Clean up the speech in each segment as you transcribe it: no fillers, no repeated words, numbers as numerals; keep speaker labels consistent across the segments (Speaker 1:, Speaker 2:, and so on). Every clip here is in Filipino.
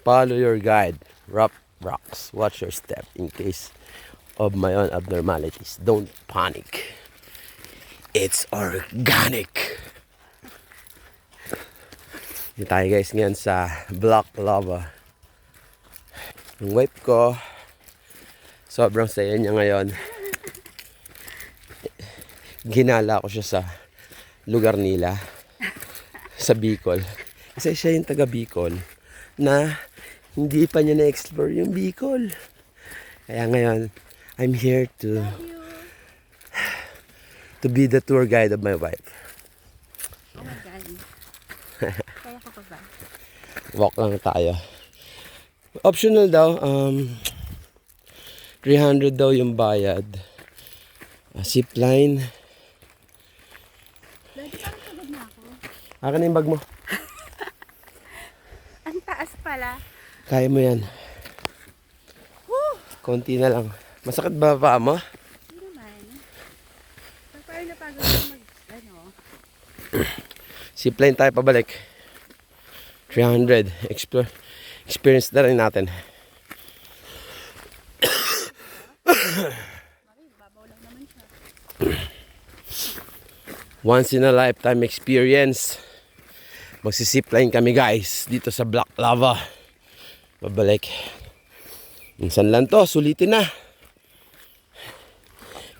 Speaker 1: Follow your guide. Rough rocks. Watch your step in case of my own abnormalities. Don't panic. It's organic. Dito tayo guys ngayon sa Black Lava. Yung wife ko, sobrang saya niya ngayon. Ginala ko siya sa lugar nila, sa Bicol. Kasi siya yung taga Bicol na hindi pa niya na-explore yung Bicol. Kaya ngayon, I'm here to be the tour guide of my wife.
Speaker 2: Oh my God. Kaya ko pa ba?
Speaker 1: Walk lang tayo. Optional daw, 300 daw yung bayad. Zipline.
Speaker 2: Dati parang pagod na ako.
Speaker 1: Akin na yung bag mo.
Speaker 2: Ang taas pala.
Speaker 1: Kaya mo yan.
Speaker 2: Woo!
Speaker 1: Konti na lang. Masakit ba pa mo?
Speaker 2: Hindi naman. Parang napagod ako
Speaker 1: Zipline tayo pabalik. 300. Experience na rin natin.
Speaker 2: Babaw lang naman siya.
Speaker 1: Once in a lifetime experience. Magsisipline kami guys dito sa Black Lava. Babalik. Minsan lang to, sulitin na.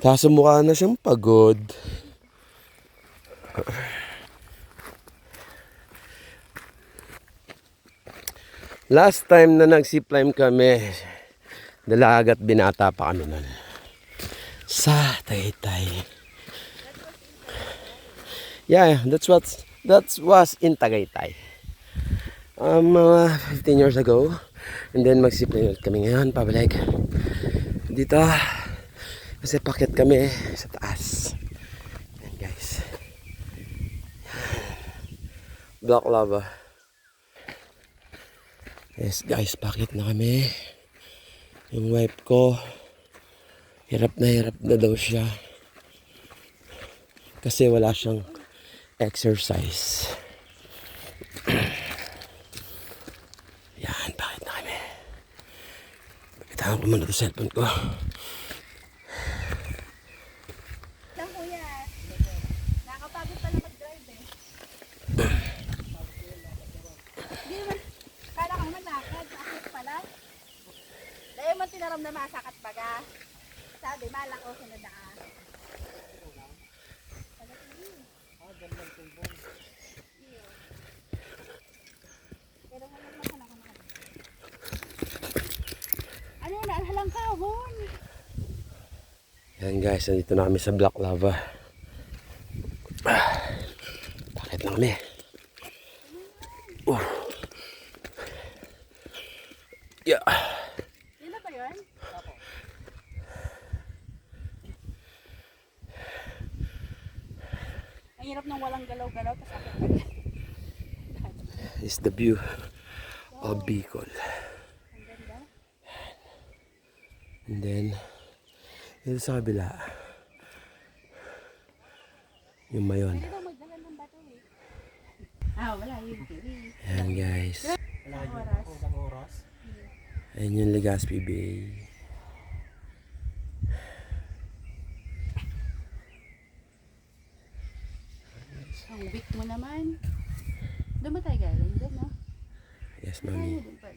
Speaker 1: Kaso mukha na siyang pagod. Last time na nag-zipline kami, dalagat binata pa kami nun. Sa Tagaytay. Yeah, that was in Tagaytay. 15 years ago. And then mag-zipline kami ngayon, pabalik. Dito, kasi paket kami sa taas. Yan guys. Black Lava. Yes guys, paket na kami. Yung wife ko, hirap na daw siya. Kasi wala siyang exercise. Yan, paket na kami. Bitawan ko muna ito cellphone ko.
Speaker 2: Lang kuya. Nakakapagod pala mag-drive eh. Hindi naman. Kala ka naman nakakad. Akit pala. Dahil man tinaram na masakat baga. Sabi, malak o sunod na ka. Ano na, halang kahon.
Speaker 1: Yan guys, nandito na kami sa Black Lava. Paket na kami. Yeah.
Speaker 2: Yun na ba yun? Ang hirap nang walang galaw-galaw. Tapos akit pa rin.
Speaker 1: Is the view of Bicol.
Speaker 2: Ang ganda.
Speaker 1: And then, dito sa kabila, yung mayon.
Speaker 2: Pwede daw magdala ng bato eh. Wala yun.
Speaker 1: Ayan guys.
Speaker 2: Isang oras.
Speaker 1: Ayan yung Legazpi Bay.
Speaker 2: Ang weak mo naman. Doon ba tayo galing? Doon, no?
Speaker 1: Yes, mami.